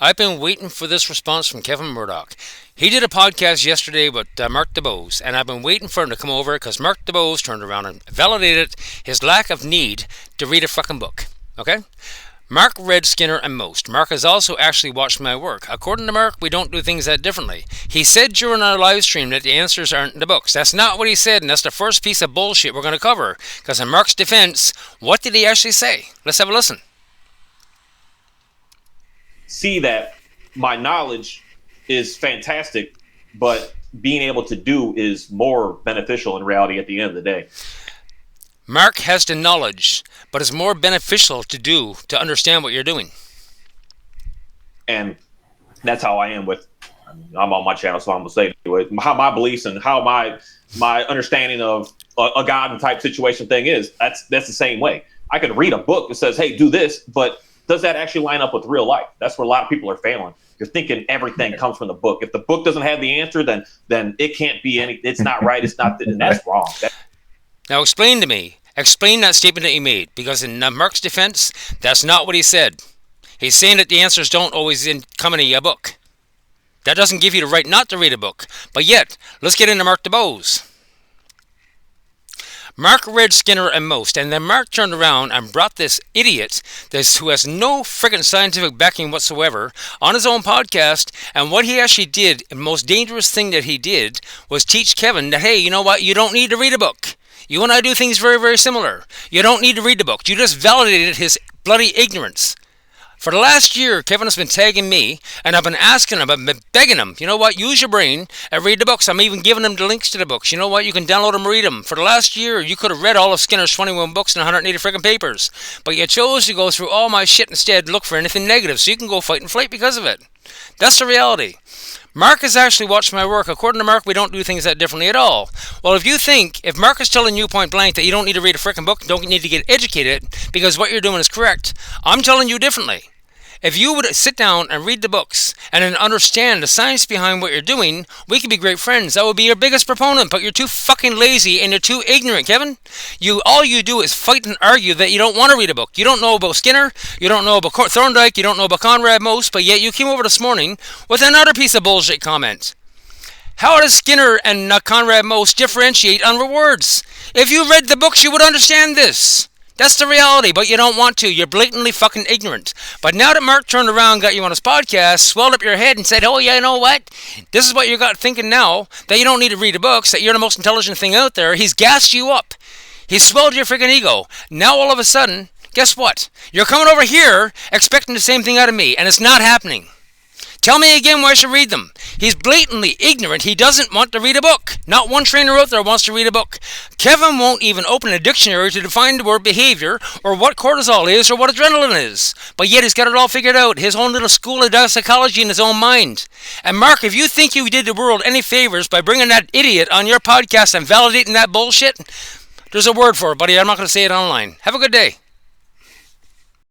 I've been waiting for this response from Kevin Murdauch. He did a podcast yesterday with Mark Dubose, and I've been waiting for him to come over because Mark Dubose turned around and validated his lack of need to read a fucking book. Okay? Mark read Skinner and Most. Mark has also actually watched my work. According to Mark, we don't do things that differently. He said during our live stream that the answers aren't in the books. That's not what he said, and that's the first piece of bullshit we're going to cover. Because in Mark's defense, what did he actually say? Let's have a listen. See that my knowledge is fantastic, but being able to do is more beneficial in reality at the end of the day. Mark has the knowledge, but it's more beneficial to do to understand what you're doing. And that's how I am with, I'm on my channel, so I'm going to say it, how my beliefs and how my understanding of a God and type situation thing is. That's the same way. I can read a book that says, hey, do this, but does that actually line up with real life? That's where a lot of people are failing. You're thinking everything comes from the book. If the book doesn't have the answer, then it can't be any. It's not right. It's not, and that's wrong. Now explain to me. Explain that statement that you made, because in Mark's defense, that's not what he said. He's saying that the answers don't always come in a book. That doesn't give you the right not to read a book. But yet, let's get into Mark Dubose. Mark read Skinner and Most, and then Mark turned around and brought this idiot, who has no friggin' scientific backing whatsoever, on his own podcast, and what he actually did, the most dangerous thing that he did, was teach Kevin that, hey, you know what, you don't need to read a book. You and I do things very, very similar. You don't need to read the book. You just validated his bloody ignorance. For the last year, Kevin has been tagging me, and I've been asking him, I've been begging him, you know what, use your brain and read the books. I'm even giving him the links to the books. You know what, you can download them and read them. For the last year, you could have read all of Skinner's 21 books and 180 friggin' papers. But you chose to go through all my shit instead and look for anything negative, so you can go fight and flight because of it. That's the reality. Mark has actually watched my work. According to Mark, we don't do things that differently at all. Well, if Mark is telling you point blank that you don't need to read a frickin' book, don't need to get educated, because what you're doing is correct, I'm telling you differently. If you would sit down and read the books and then understand the science behind what you're doing, we could be great friends. I would be your biggest proponent, but you're too fucking lazy and you're too ignorant, Kevin. All you do is fight and argue that you don't want to read a book. You don't know about Skinner, you don't know about Thorndike, you don't know about Conrad Most, but yet you came over this morning with another piece of bullshit comment. How does Skinner and Conrad Most differentiate on rewards? If you read the books, you would understand this. That's the reality, but you don't want to. You're blatantly fucking ignorant. But now that Mark turned around, got you on his podcast, swelled up your head and said, oh yeah, you know what? This is what you got thinking now, that you don't need to read the books, that you're the most intelligent thing out there. He's gassed you up. He's swelled your freaking ego. Now all of a sudden, guess what? You're coming over here expecting the same thing out of me, and it's not happening. Tell me again why I should read them. He's blatantly ignorant. He doesn't want to read a book. Not one trainer out there wants to read a book. Kevin won't even open a dictionary to define the word behavior or what cortisol is or what adrenaline is. But yet he's got it all figured out. His own little school of psychology in his own mind. And Mark, if you think you did the world any favors by bringing that idiot on your podcast and validating that bullshit, there's a word for it, buddy. I'm not going to say it online. Have a good day.